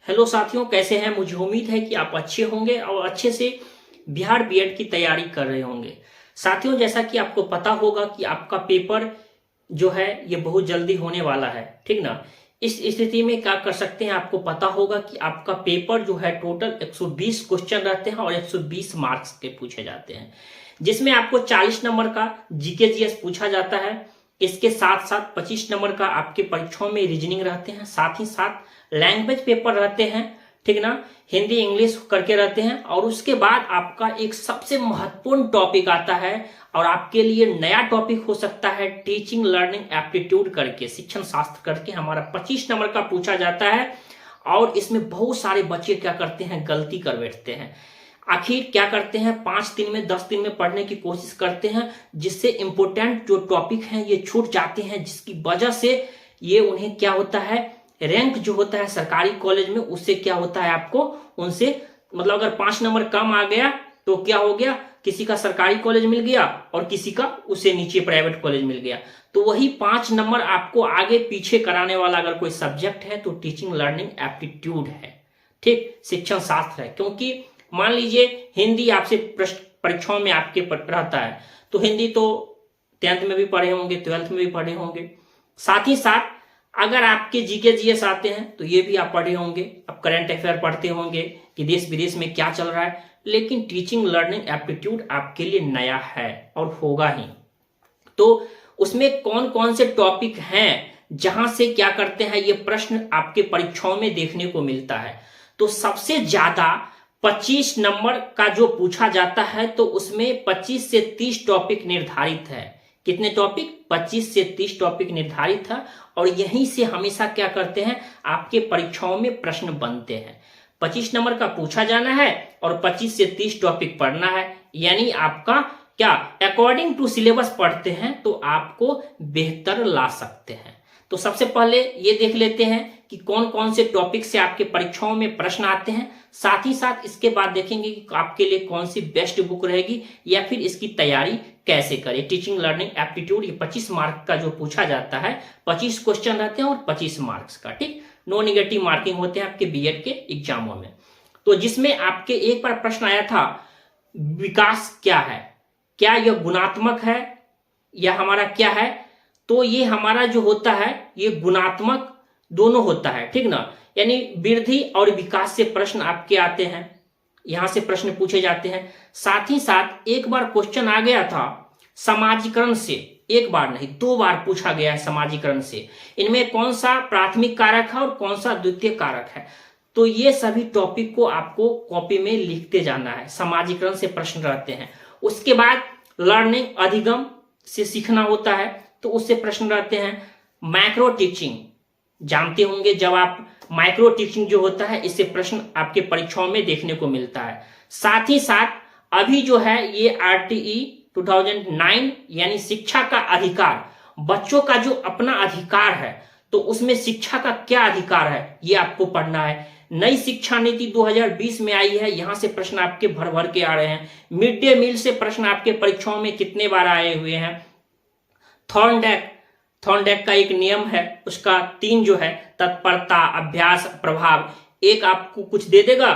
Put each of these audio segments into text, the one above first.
Hello साथियों, कैसे हैं। मुझे उम्मीद है कि आप अच्छे होंगे और अच्छे से बिहार बीएड की तैयारी कर रहे होंगे। साथियों, जैसा कि आपको पता होगा कि आपका पेपर जो है ये बहुत जल्दी होने वाला है, ठीक ना। इस स्थिति में क्या कर सकते हैं, आपको पता होगा कि आपका पेपर जो है टोटल 120 क्वेश्चन रहते हैं और 120 मार्क्स के पूछे जाते हैं, जिसमें आपको 40 नंबर का जीके जीएस पूछा जाता है। इसके साथ साथ 25 नंबर का आपके परीक्षाओं में रीजनिंग रहते हैं, साथ ही साथ लैंग्वेज पेपर रहते हैं, ठीक ना। हिंदी इंग्लिश करके रहते हैं और उसके बाद आपका एक सबसे महत्वपूर्ण टॉपिक आता है और आपके लिए नया टॉपिक हो सकता है, टीचिंग लर्निंग एप्टीट्यूड करके, शिक्षण शास्त्र करके हमारा 25 नंबर का पूछा जाता है। और इसमें बहुत सारे बच्चे क्या करते हैं, गलती कर बैठते हैं। आखिर क्या करते हैं, 5 दिन में 10 दिन में पढ़ने की कोशिश करते हैं, जिससे इंपोर्टेंट जो टॉपिक हैं ये छूट जाते हैं, जिसकी वजह से ये उन्हें क्या होता है, रैंक जो होता है सरकारी कॉलेज में उससे क्या होता है, आपको उनसे मतलब अगर 5 नंबर कम आ गया तो क्या हो गया, किसी का सरकारी कॉलेज मिल गया और किसी का उससे नीचे प्राइवेट कॉलेज मिल गया। तो वही 5 नंबर आपको आगे पीछे कराने वाला अगर कोई सब्जेक्ट है तो टीचिंग लर्निंग एप्टीट्यूड है, ठीक, शिक्षण शास्त्र है। क्योंकि मान लीजिए हिंदी आपसे परीक्षाओं में आपके रहता है, तो हिंदी तो 10th में भी पढ़े होंगे, 12th में भी पढ़े होंगे। साथ ही साथ अगर आपके जीके जीएस आते हैं तो ये भी आप पढ़े होंगे, आप करंट अफेयर पढ़ते होंगे कि देश विदेश में क्या चल रहा है। लेकिन टीचिंग लर्निंग एप्टीट्यूड आपके लिए नया है और होगा ही। तो उसमें कौन कौन से टॉपिक हैं जहां से क्या करते हैं, ये प्रश्न आपके परीक्षाओं में देखने को मिलता है। तो सबसे ज्यादा 25 नंबर का जो पूछा जाता है तो उसमें 25 से 30 टॉपिक निर्धारित है। कितने टॉपिक, 25 से 30 टॉपिक निर्धारित है। और यहीं से हमेशा क्या करते हैं, आपके परीक्षाओं में प्रश्न बनते हैं। 25 नंबर का पूछा जाना है और 25 से 30 टॉपिक पढ़ना है, यानी आपका क्या अकॉर्डिंग टू सिलेबस पढ़ते हैं तो आपको बेहतर ला सकते हैं। तो सबसे पहले ये देख लेते हैं कि कौन कौन से टॉपिक से आपके परीक्षाओं में प्रश्न आते हैं। साथ ही साथ इसके बाद देखेंगे कि आपके लिए कौन सी बेस्ट बुक रहेगी या फिर इसकी तैयारी कैसे करें। टीचिंग लर्निंग एप्टीट्यूड ये 25 मार्क का जो पूछा जाता है, 25 क्वेश्चन रहते हैं और 25 मार्क्स का, ठीक, नो निगेटिव मार्किंग होते हैं आपके बीएड के एग्जामों में। तो जिसमें आपके एक बार प्रश्न आया था, विकास क्या है, क्या यह गुणात्मक है या हमारा क्या है। तो ये हमारा जो होता है ये गुणात्मक दोनों होता है, ठीक ना। यानी वृद्धि और विकास से प्रश्न आपके आते हैं, यहां से प्रश्न पूछे जाते हैं। साथ ही साथ एक बार क्वेश्चन आ गया था समाजीकरण से, एक बार नहीं 2 बार पूछा गया है समाजीकरण से। इनमें कौन सा प्राथमिक कारक है और कौन सा द्वितीय कारक है। तो ये सभी टॉपिक को आपको कॉपी में लिखते जाना है, समाजीकरण से प्रश्न रहते हैं। उसके बाद लर्निंग अधिगम से सीखना होता है तो उससे प्रश्न रहते हैं। माइक्रो टीचिंग जानते होंगे, जब आप माइक्रो टीचिंग जो होता है इससे प्रश्न आपके परीक्षाओं में देखने को मिलता है। साथ ही साथ अभी जो है ये आरटीई 2009 यानी शिक्षा का अधिकार, बच्चों का जो अपना अधिकार है तो उसमें शिक्षा का क्या अधिकार है ये आपको पढ़ना है। नई शिक्षा नीति 2020 में आई है, यहां से प्रश्न आपके भर भर के आ रहे हैं। मिड डे मील से प्रश्न आपके परीक्षाओं में कितने बार आए हुए हैं। थॉर्नडाइक का एक नियम है, उसका 3 जो है, तत्परता, अभ्यास, प्रभाव। एक आपको कुछ दे देगा,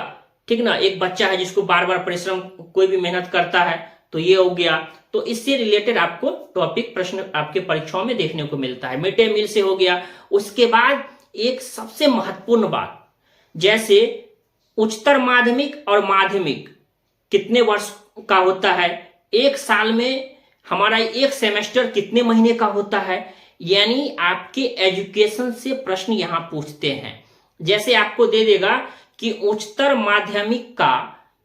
ठीक ना, एक बच्चा है जिसको बार बार परिश्रम, कोई भी मेहनत करता है तो ये हो गया। तो इससे रिलेटेड आपको टॉपिक प्रश्न आपके परीक्षाओं में देखने को मिलता है। मिड डे मील से हो गया। उसके बाद एक सबसे महत्वपूर्ण बात, जैसे उच्चतर माध्यमिक और माध्यमिक कितने वर्ष का होता है, एक साल में हमारा एक सेमेस्टर कितने महीने का होता है, यानी आपके एजुकेशन से प्रश्न यहां पूछते हैं। जैसे आपको दे देगा कि उच्चतर माध्यमिक का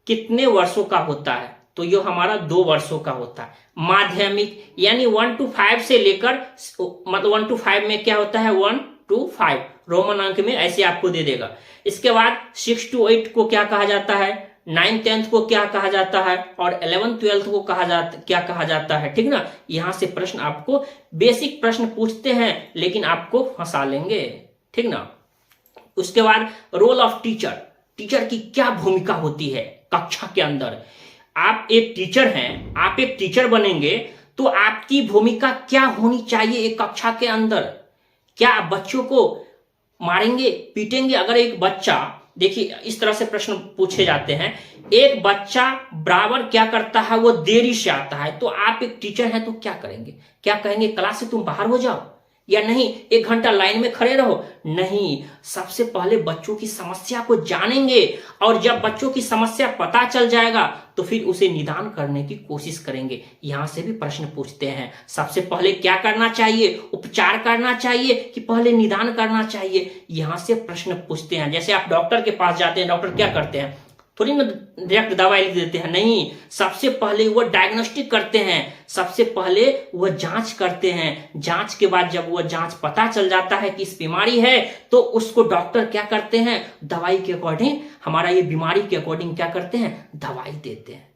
कितने वर्षों का होता है, तो ये हमारा 2 वर्षों का होता है। माध्यमिक यानी 1 to 5 से लेकर, मतलब 1 to 5 में क्या होता है, 1 to 5 रोमन अंक में ऐसे आपको दे देगा। इसके बाद 6 to 8 को क्या कहा जाता है, 9th 10th को क्या कहा जाता है और 11th 12th को क्या कहा जाता है, ठीक ना। यहां से प्रश्न आपको बेसिक प्रश्न पूछते हैं लेकिन आपको फंसा लेंगे, ठीक ना। उसके बाद रोल ऑफ टीचर, टीचर की क्या भूमिका होती है कक्षा के अंदर। आप एक टीचर हैं, आप एक टीचर बनेंगे तो आपकी भूमिका क्या होनी चाहिए एक कक्षा के अंदर। क्या आप बच्चों को मारेंगे, पीटेंगे। अगर एक बच्चा देखिए इस तरह से प्रश्न पूछे जाते हैं, एक बच्चा बराबर क्या करता है, वो देरी से आता है, तो आप एक टीचर हैं तो क्या करेंगे? क्या कहेंगे क्लास से तुम बाहर हो जाओ, या नहीं 1 घंटा लाइन में खड़े रहो? नहीं, सबसे पहले बच्चों की समस्या को जानेंगे, और जब बच्चों की समस्या पता चल जाएगा तो फिर उसे निदान करने की कोशिश करेंगे। यहां से भी प्रश्न पूछते हैं, सबसे पहले क्या करना चाहिए, उपचार करना चाहिए कि पहले निदान करना चाहिए? यहां से प्रश्न पूछते हैं। जैसे आप डॉक्टर के पास जाते हैं, डॉक्टर क्या करते हैं, थोड़ी ना डायरेक्ट दवाई लिख देते हैं, नहीं, सबसे पहले वो डायग्नोस्टिक करते हैं, सबसे पहले वो जांच करते हैं। जांच के बाद जब वो जांच पता चल जाता है कि इस बीमारी है, तो उसको डॉक्टर क्या करते हैं, दवाई के अकॉर्डिंग, हमारा ये बीमारी के अकॉर्डिंग क्या करते हैं, दवाई देते हैं।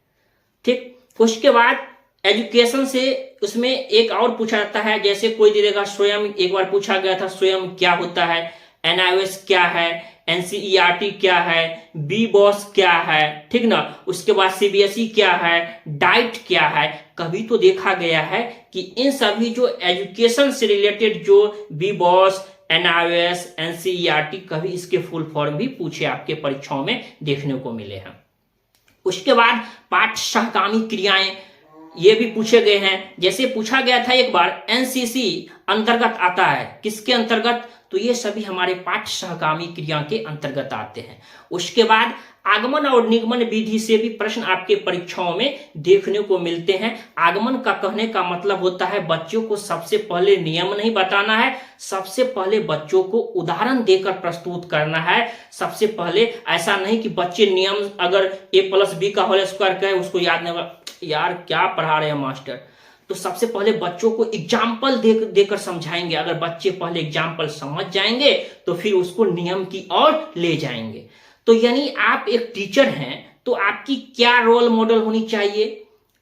ठीक, उसके बाद एजुकेशन से उसमें एक और पूछा जाता है, जैसे कोई दे देगा स्वयं, एक बार पूछा गया था स्वयं क्या होता है, एनआईओएस क्या है, एनसीईआरटी क्या है, बी बॉस क्या है, ठीक ना, उसके बाद सीबीएसई क्या है, डाइट क्या है। कभी तो देखा गया है कि इन सभी जो एजुकेशन से रिलेटेड जो बी बॉस, एनआईओएस, एनसीईआरटी, कभी इसके फुल फॉर्म भी पूछे आपके परीक्षाओं में देखने को मिले हैं। उसके बाद पाठ सहगामी क्रियाएं, ये भी पूछे गए हैं। जैसे पूछा गया था एक बार, एनसीसी अंतर्गत आता है, किसके अंतर्गत, तो ये सभी हमारे पाठ सहगामी क्रिया के अंतर्गत आते हैं। उसके बाद आगमन और निगमन विधि से भी प्रश्न आपके परीक्षाओं में देखने को मिलते हैं। आगमन का कहने का मतलब होता है बच्चों को सबसे पहले नियम नहीं बताना है, सबसे पहले बच्चों को उदाहरण देकर प्रस्तुत करना है। सबसे पहले ऐसा नहीं कि बच्चे नियम अगर a+b का होल स्क्वायर कहे उसको याद नहीं होगा, यार क्या पढ़ा रहे हैं मास्टर, तो सबसे पहले बच्चों को एग्जाम्पल देकर समझाएंगे। अगर बच्चे पहले एग्जाम्पल समझ जाएंगे तो फिर उसको नियम की ओर ले जाएंगे। तो यानी आप एक टीचर हैं तो आपकी क्या रोल मॉडल होनी चाहिए,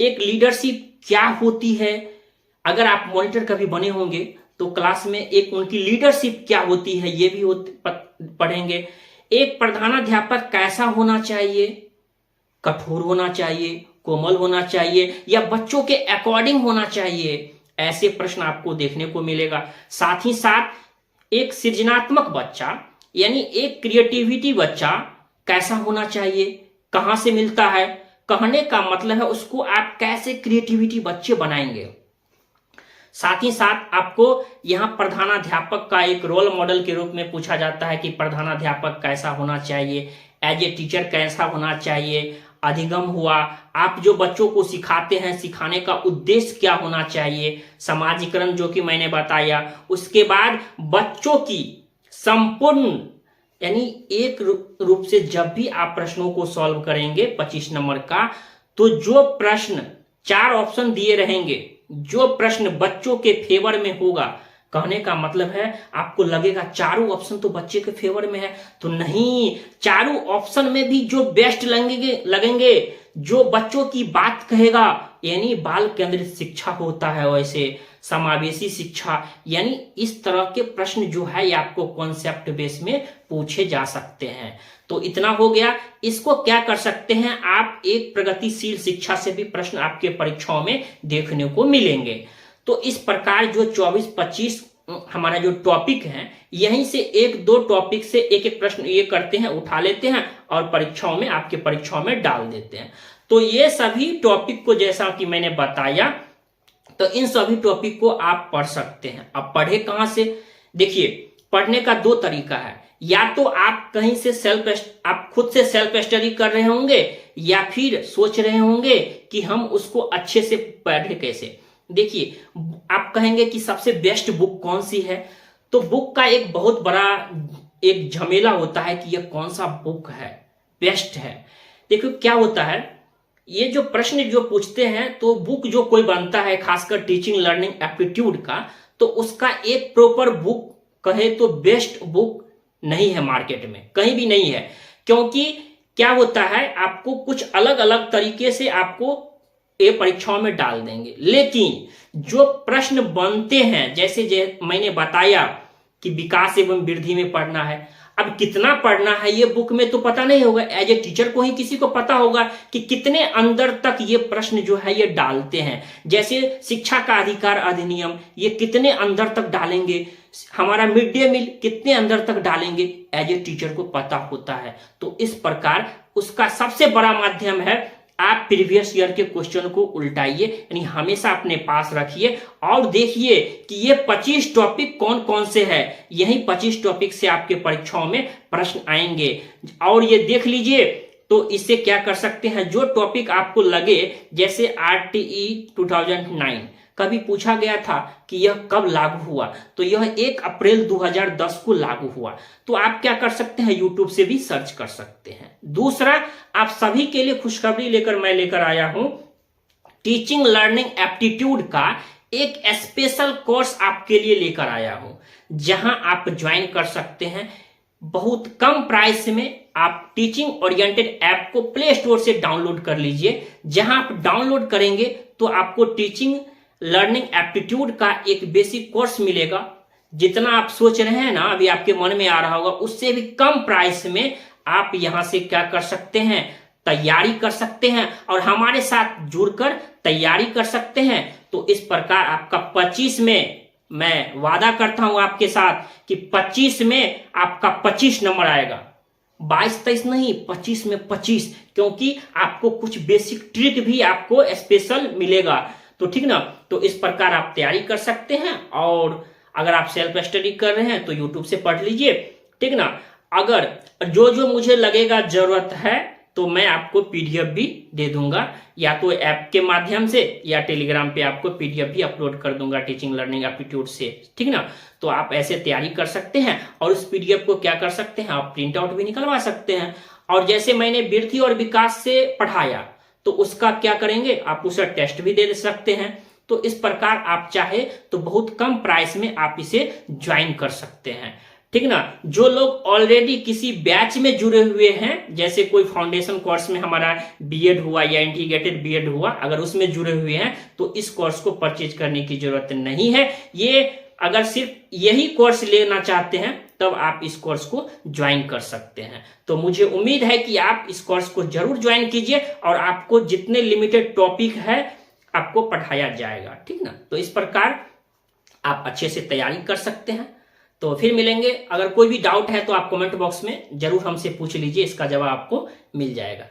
एक लीडरशिप क्या होती है। अगर आप मॉनिटर कभी बने होंगे तो क्लास में एक उनकी लीडरशिप क्या होती है ये भी पढ़ेंगे। एक प्रधानाध्यापक कैसा होना चाहिए, कठोर होना चाहिए, कोमल होना चाहिए, या बच्चों के अकॉर्डिंग होना चाहिए, ऐसे प्रश्न आपको देखने को मिलेगा। साथ ही साथ एक सृजनात्मक बच्चा यानी एक क्रिएटिविटी बच्चा कैसा होना चाहिए, कहां से मिलता है, कहने का मतलब है उसको आप कैसे क्रिएटिविटी बच्चे बनाएंगे। साथ ही साथ आपको यहां प्रधानाध्यापक का एक रोल मॉडल के रूप में पूछा जाता है कि प्रधानाध्यापक कैसा होना चाहिए, एज ए टीचर कैसा होना चाहिए। अधिगम हुआ, आप जो बच्चों को सिखाते हैं सिखाने का उद्देश्य क्या होना चाहिए। समाजीकरण जो कि मैंने बताया। उसके बाद बच्चों की संपूर्ण यानी एक रूप से जब भी आप प्रश्नों को सॉल्व करेंगे 25 नंबर का, तो जो प्रश्न 4 ऑप्शन दिए रहेंगे, जो प्रश्न बच्चों के फेवर में होगा, कहने का मतलब है आपको लगेगा चारों ऑप्शन तो बच्चे के फेवर में है, तो नहीं, चारों ऑप्शन में भी जो बेस्ट लगेंगे, जो बच्चों की बात कहेगा, यानी बाल केंद्रित शिक्षा होता है, वैसे समावेशी शिक्षा, यानी इस तरह के प्रश्न जो है ये आपको कॉन्सेप्ट बेस में पूछे जा सकते हैं। तो इतना हो गया। इसको क्या कर सकते हैं आप, एक प्रगतिशील शिक्षा से भी प्रश्न आपके परीक्षाओं में देखने को मिलेंगे। तो इस प्रकार जो 24-25 हमारा जो टॉपिक है, यहीं से 1-2 टॉपिक से एक प्रश्न ये करते हैं, उठा लेते हैं और परीक्षाओं में आपके परीक्षाओं में डाल देते हैं। तो ये सभी टॉपिक को जैसा कि मैंने बताया, तो इन सभी टॉपिक को आप पढ़ सकते हैं। अब पढ़े कहां से, देखिए पढ़ने का 2 तरीका है, या तो आप कहीं से आप खुद से सेल्फ स्टडी कर रहे होंगे, या फिर सोच रहे होंगे कि हम उसको अच्छे से पढ़े कैसे। देखिए आप कहेंगे कि सबसे बेस्ट बुक कौन सी है, तो बुक का एक बहुत बड़ा एक झमेला होता है कि यह कौन सा बुक है बेस्ट है। देखो क्या होता है, ये जो प्रश्न जो पूछते हैं, तो बुक जो कोई बनता है खासकर टीचिंग लर्निंग एप्टीट्यूड का, तो उसका एक प्रॉपर बुक कहे तो बेस्ट बुक नहीं है मार्केट में, कहीं भी नहीं है। क्योंकि क्या होता है, आपको कुछ अलग अलग तरीके से आपको ये परीक्षाओं में डाल देंगे, लेकिन जो प्रश्न बनते हैं, जैसे मैंने बताया कि विकास एवं वृद्धि में पढ़ना है, अब कितना पढ़ना है ये बुक में तो पता नहीं होगा, एज ए टीचर को ही किसी को पता होगा कि कितने अंदर तक ये प्रश्न जो है ये डालते हैं। जैसे शिक्षा का अधिकार अधिनियम, ये कितने अंदर तक डालेंगे, हमारा मिड डे मील कितने अंदर तक डालेंगे, एज ए टीचर को पता होता है। तो इस प्रकार उसका सबसे बड़ा माध्यम है आप प्रीवियस ईयर के क्वेश्चन को उल्टाइए, यानी हमेशा अपने पास रखिए और देखिए कि ये 25 टॉपिक कौन कौन से हैं। यही 25 टॉपिक से आपके परीक्षाओं में प्रश्न आएंगे। और ये देख लीजिए, तो इससे क्या कर सकते हैं, जो टॉपिक आपको लगे, जैसे RTE 2009 कभी पूछा गया था कि यह कब लागू हुआ, तो यह 1 अप्रैल 2010 को लागू हुआ। तो आप क्या कर सकते हैं, यूट्यूब से भी सर्च कर सकते हैं। दूसरा, आप सभी के लिए खुशखबरी लेकर आया हूं, टीचिंग लर्निंग एप्टीट्यूड का एक स्पेशल कोर्स आपके लिए लेकर आया हूं, जहां आप ज्वाइन कर सकते हैं। बहुत कम प्राइस में आप टीचिंग ओरिएंटेड ऐप को प्ले स्टोर से डाउनलोड कर लीजिए। जहां आप डाउनलोड करेंगे तो आपको टीचिंग लर्निंग एप्टीट्यूड का एक बेसिक कोर्स मिलेगा। जितना आप सोच रहे हैं ना, अभी आपके मन में आ रहा होगा, उससे भी कम प्राइस में आप यहां से क्या कर सकते हैं, तैयारी कर सकते हैं और हमारे साथ जुड़कर तैयारी कर सकते हैं। तो इस प्रकार आपका 25 में, मैं वादा करता हूं आपके साथ कि 25 में आपका 25 नंबर आएगा, 22-23 नहीं, 25 में 25, क्योंकि आपको कुछ बेसिक ट्रिक भी आपको स्पेशल मिलेगा। तो ठीक ना, तो इस प्रकार आप तैयारी कर सकते हैं। और अगर आप सेल्फ स्टडी कर रहे हैं तो यूट्यूब से पढ़ लीजिए, ठीक ना। अगर जो मुझे लगेगा जरूरत है तो मैं आपको PDF भी दे दूंगा, या तो ऐप के माध्यम से या टेलीग्राम पे आपको PDF भी अपलोड कर दूंगा टीचिंग लर्निंग एप्टीट्यूड से, ठीक ना। तो आप ऐसे तैयारी कर सकते हैं और उस PDF को क्या कर सकते हैं, आप प्रिंट आउट भी निकलवा सकते हैं। और जैसे मैंने वृद्धि और विकास से पढ़ाया, तो उसका क्या करेंगे, आप उसका टेस्ट भी दे सकते हैं। तो इस प्रकार आप चाहे तो बहुत कम प्राइस में आप इसे ज्वाइन कर सकते हैं, ठीक ना। जो लोग ऑलरेडी किसी बैच में जुड़े हुए हैं, जैसे कोई फाउंडेशन कोर्स में हमारा BEd हुआ या इंटीग्रेटेड BEd हुआ, अगर उसमें जुड़े हुए हैं तो इस कोर्स को परचेज करने की जरूरत नहीं है। ये अगर सिर्फ यही कोर्स लेना चाहते हैं तब आप इस कोर्स को ज्वाइन कर सकते हैं। तो मुझे उम्मीद है कि आप इस कोर्स को जरूर ज्वाइन कीजिए और आपको जितने लिमिटेड टॉपिक है आपको पढ़ाया जाएगा, ठीक ना। तो इस प्रकार आप अच्छे से तैयारी कर सकते हैं। तो फिर मिलेंगे। अगर कोई भी डाउट है तो आप कमेंट बॉक्स में जरूर हमसे पूछ लीजिए, इसका जवाब आपको मिल जाएगा।